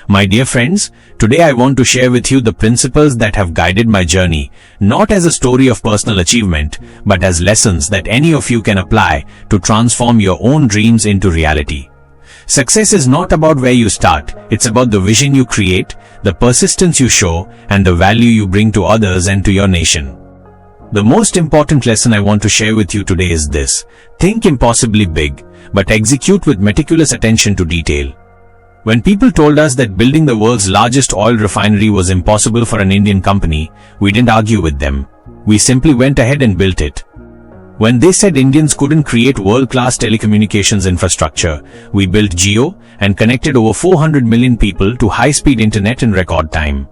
My dear friends, today I want to share with you the principles that have guided my journey, not as a story of personal achievement, but as lessons that any of you can apply to transform your own dreams into reality. Success is not about where you start, it's about the vision you create, the persistence you show, and the value you bring to others and to your nation. The most important lesson I want to share with you today is this: think impossibly big, but execute with meticulous attention to detail. When people told us that building the world's largest oil refinery was impossible for an Indian company, we didn't argue with them. We simply went ahead and built it. When they said Indians couldn't create world-class telecommunications infrastructure, we built Jio and connected over 400 million people to high-speed internet in record time.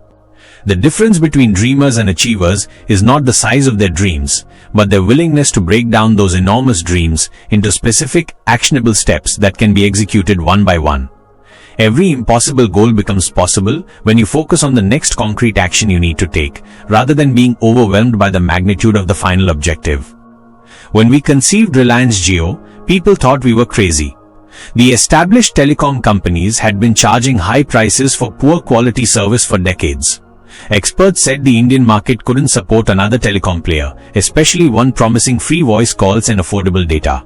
The difference between dreamers and achievers is not the size of their dreams, but their willingness to break down those enormous dreams into specific, actionable steps that can be executed one by one. Every impossible goal becomes possible when you focus on the next concrete action you need to take, rather than being overwhelmed by the magnitude of the final objective. When we conceived Reliance Jio, people thought we were crazy. The established telecom companies had been charging high prices for poor quality service for decades. Experts said the Indian market couldn't support another telecom player, especially one promising free voice calls and affordable data.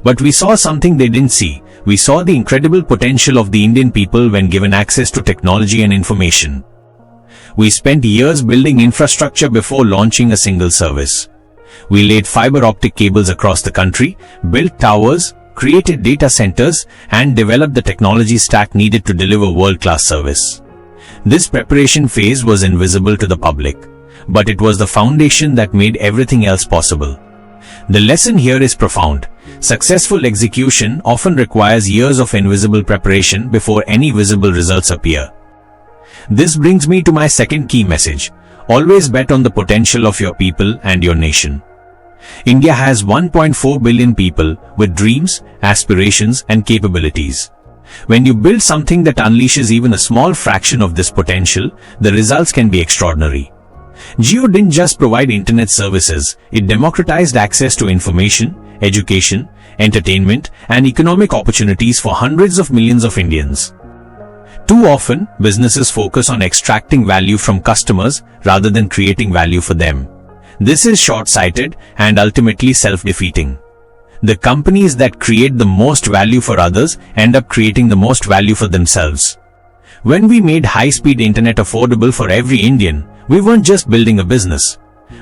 But we saw something they didn't see. We saw the incredible potential of the Indian people when given access to technology and information. We spent years building infrastructure before launching a single service. We laid fiber optic cables across the country, built towers, created data centers, and developed the technology stack needed to deliver world-class service. This preparation phase was invisible to the public, but it was the foundation that made everything else possible. The lesson here is profound. Successful execution often requires years of invisible preparation before any visible results appear. This brings me to my second key message. Always bet on the potential of your people and your nation. India has 1.4 billion people with dreams, aspirations, and capabilities. When you build something that unleashes even a small fraction of this potential, the results can be extraordinary. Jio didn't just provide internet services, it democratized access to information, education, entertainment, and economic opportunities for hundreds of millions of Indians. Too often, businesses focus on extracting value from customers rather than creating value for them. This is short-sighted and ultimately self-defeating. The companies that create the most value for others end up creating the most value for themselves. When we made high-speed internet affordable for every Indian, we weren't just building a business.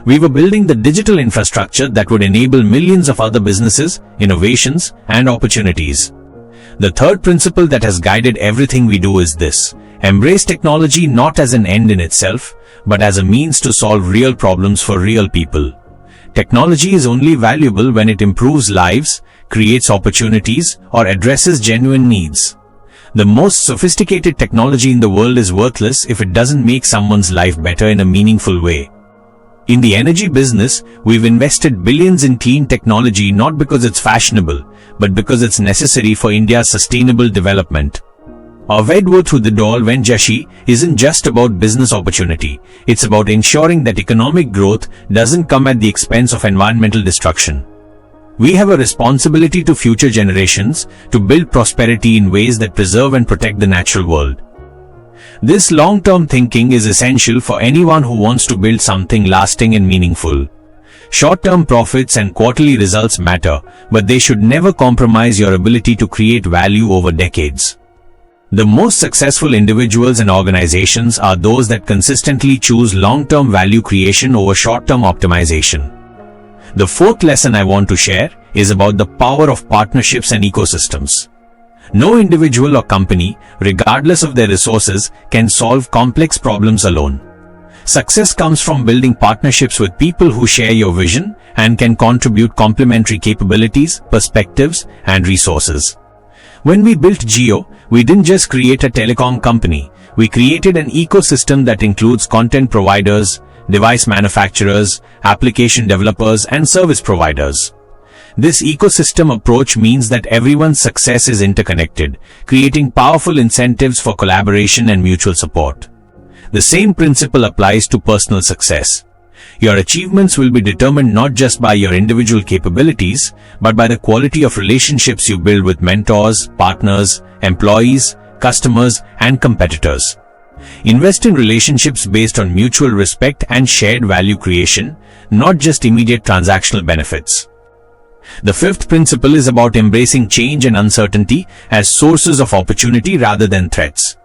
We were building the digital infrastructure that would enable millions of other businesses, innovations, and opportunities. The third principle that has guided everything we do is this: embrace technology not as an end in itself, but as a means to solve real problems for real people. Technology is only valuable when it improves lives, creates opportunities, or addresses genuine needs. The most sophisticated technology in the world is worthless if it doesn't make someone's life better in a meaningful way. In the energy business, we've invested billions in clean technology not because it's fashionable, but because it's necessary for India's sustainable development. Aved wo through the door when Jashi isn't just about business opportunity, it's about ensuring that economic growth doesn't come at the expense of environmental destruction. We have a responsibility to future generations to build prosperity in ways that preserve and protect the natural world. This long-term thinking is essential for anyone who wants to build something lasting and meaningful. Short-term profits and quarterly results matter, but they should never compromise your ability to create value over decades. The most successful individuals and organizations are those that consistently choose long-term value creation over short-term optimization. The fourth lesson I want to share is about the power of partnerships and ecosystems. No individual or company, regardless of their resources, can solve complex problems alone. Success comes from building partnerships with people who share your vision and can contribute complementary capabilities, perspectives, and resources. When we built Jio, we didn't just create a telecom company. We created an ecosystem that includes content providers, device manufacturers, application developers, and service providers. This ecosystem approach means that everyone's success is interconnected, creating powerful incentives for collaboration and mutual support. The same principle applies to personal success. Your achievements will be determined not just by your individual capabilities, but by the quality of relationships you build with mentors, partners, employees, customers, and competitors. Invest in relationships based on mutual respect and shared value creation, not just immediate transactional benefits. The fifth principle is about embracing change and uncertainty as sources of opportunity rather than threats.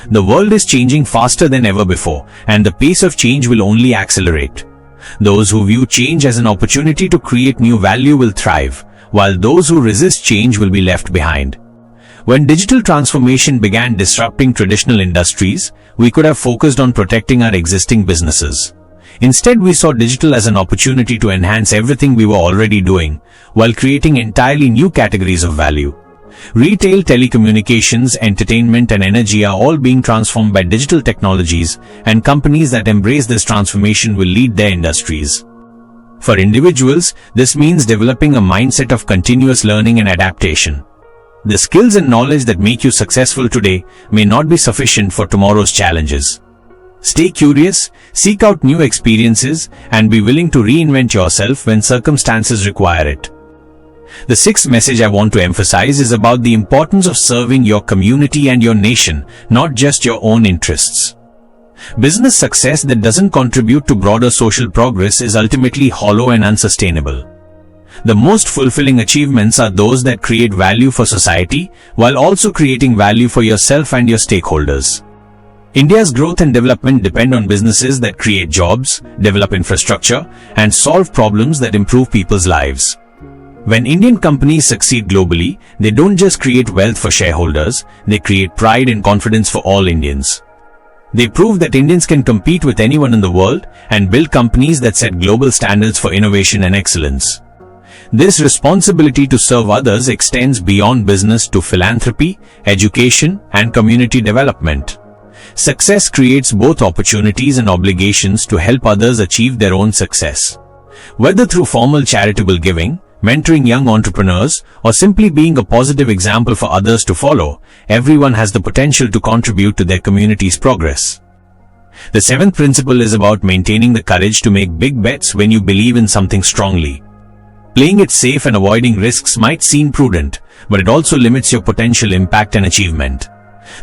The world is changing faster than ever before, and the pace of change will only accelerate. Those who view change as an opportunity to create new value will thrive, while those who resist change will be left behind. When digital transformation began disrupting traditional industries, we could have focused on protecting our existing businesses. Instead, we saw digital as an opportunity to enhance everything we were already doing, while creating entirely new categories of value. Retail, telecommunications, entertainment, and energy are all being transformed by digital technologies, and companies that embrace this transformation will lead their industries. For individuals, this means developing a mindset of continuous learning and adaptation. The skills and knowledge that make you successful today may not be sufficient for tomorrow's challenges. Stay curious, seek out new experiences, and be willing to reinvent yourself when circumstances require it. The sixth message I want to emphasize is about the importance of serving your community and your nation, not just your own interests. Business success that doesn't contribute to broader social progress is ultimately hollow and unsustainable. The most fulfilling achievements are those that create value for society, while also creating value for yourself and your stakeholders. India's growth and development depend on businesses that create jobs, develop infrastructure, and solve problems that improve people's lives. When Indian companies succeed globally, they don't just create wealth for shareholders, they create pride and confidence for all Indians. They prove that Indians can compete with anyone in the world and build companies that set global standards for innovation and excellence. This responsibility to serve others extends beyond business to philanthropy, education, and community development. Success creates both opportunities and obligations to help others achieve their own success. Whether through formal charitable giving, mentoring young entrepreneurs, or simply being a positive example for others to follow, everyone has the potential to contribute to their community's progress. The seventh principle is about maintaining the courage to make big bets when you believe in something strongly. Playing it safe and avoiding risks might seem prudent, but it also limits your potential impact and achievement.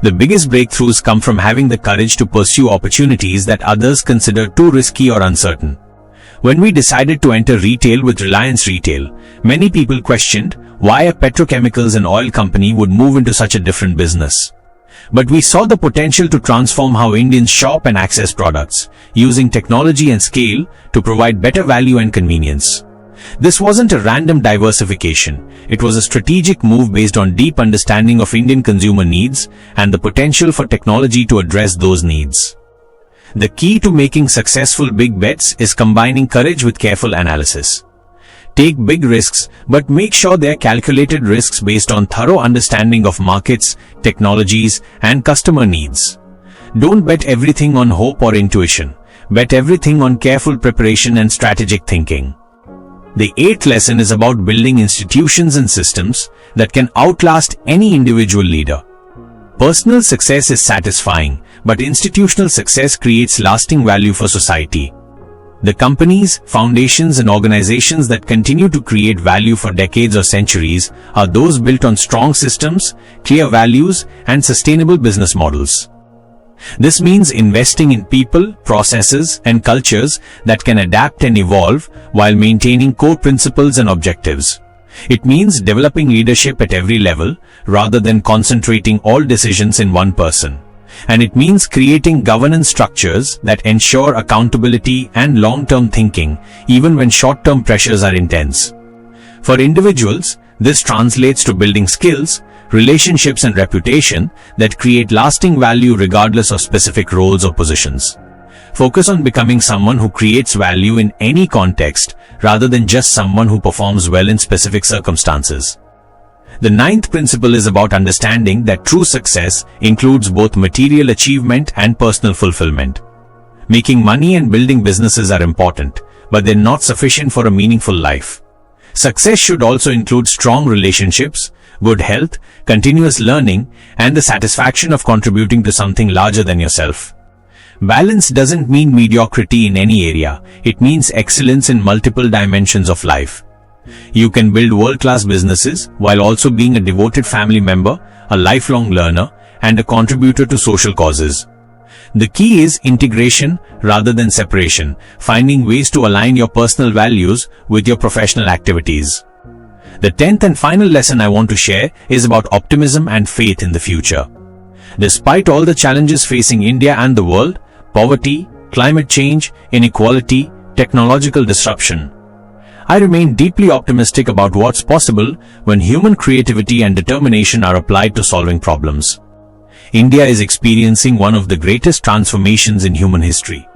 The biggest breakthroughs come from having the courage to pursue opportunities that others consider too risky or uncertain. When we decided to enter retail with Reliance Retail, many people questioned why a petrochemicals and oil company would move into such a different business. But we saw the potential to transform how Indians shop and access products, using technology and scale to provide better value and convenience. This wasn't a random diversification, it was a strategic move based on deep understanding of Indian consumer needs and the potential for technology to address those needs. The key to making successful big bets is combining courage with careful analysis. Take big risks, but make sure they are calculated risks based on thorough understanding of markets, technologies, and customer needs. Don't bet everything on hope or intuition. Bet everything on careful preparation and strategic thinking. The eighth lesson is about building institutions and systems that can outlast any individual leader. Personal success is satisfying, but institutional success creates lasting value for society. The companies, foundations, and organizations that continue to create value for decades or centuries are those built on strong systems, clear values, and sustainable business models. This means investing in people, processes, and cultures that can adapt and evolve while maintaining core principles and objectives. It means developing leadership at every level rather than concentrating all decisions in one person. And it means creating governance structures that ensure accountability and long-term thinking even when short-term pressures are intense. For individuals, this translates to building skills, relationships, and reputation that create lasting value regardless of specific roles or positions. Focus on becoming someone who creates value in any context rather than just someone who performs well in specific circumstances. The ninth principle is about understanding that true success includes both material achievement and personal fulfillment. Making money and building businesses are important, but they're not sufficient for a meaningful life. Success should also include strong relationships, good health, continuous learning, and the satisfaction of contributing to something larger than yourself. Balance doesn't mean mediocrity in any area, it means excellence in multiple dimensions of life. You can build world-class businesses while also being a devoted family member, a lifelong learner, and a contributor to social causes. The key is integration rather than separation, finding ways to align your personal values with your professional activities. The 10th and final lesson I want to share is about optimism and faith in the future. Despite all the challenges facing India and the world, poverty, climate change, inequality, technological disruption, I remain deeply optimistic about what's possible when human creativity and determination are applied to solving problems. India is experiencing one of the greatest transformations in human history.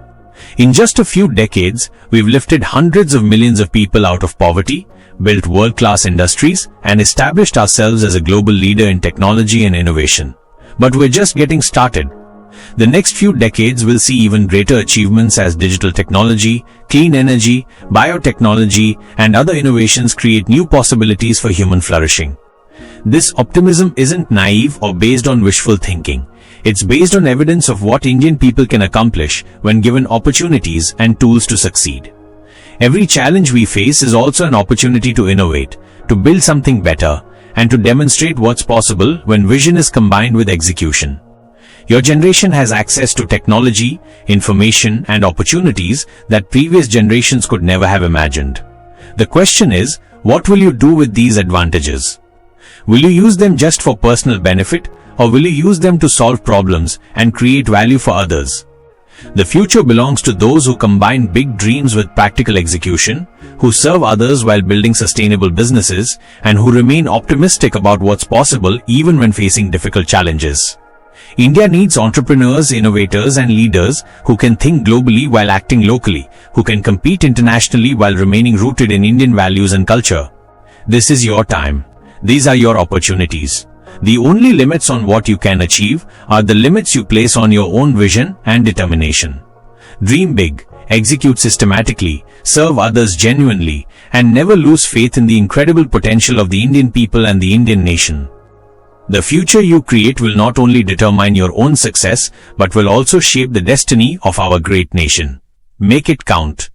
In just a few decades, we've lifted hundreds of millions of people out of poverty, built world-class industries, and established ourselves as a global leader in technology and innovation. But we're just getting started. The next few decades will see even greater achievements as digital technology, clean energy, biotechnology, and other innovations create new possibilities for human flourishing. This optimism isn't naive or based on wishful thinking. It's based on evidence of what Indian people can accomplish when given opportunities and tools to succeed. Every challenge we face is also an opportunity to innovate, to build something better, and to demonstrate what's possible when vision is combined with execution. Your generation has access to technology, information, and opportunities that previous generations could never have imagined. The question is, what will you do with these advantages? Will you use them just for personal benefit, or will you use them to solve problems and create value for others? The future belongs to those who combine big dreams with practical execution, who serve others while building sustainable businesses, and who remain optimistic about what's possible even when facing difficult challenges. India needs entrepreneurs, innovators, and leaders who can think globally while acting locally, who can compete internationally while remaining rooted in Indian values and culture. This is your time. These are your opportunities. The only limits on what you can achieve are the limits you place on your own vision and determination. Dream big, execute systematically, serve others genuinely, and never lose faith in the incredible potential of the Indian people and the Indian nation. The future you create will not only determine your own success, but will also shape the destiny of our great nation. Make it count.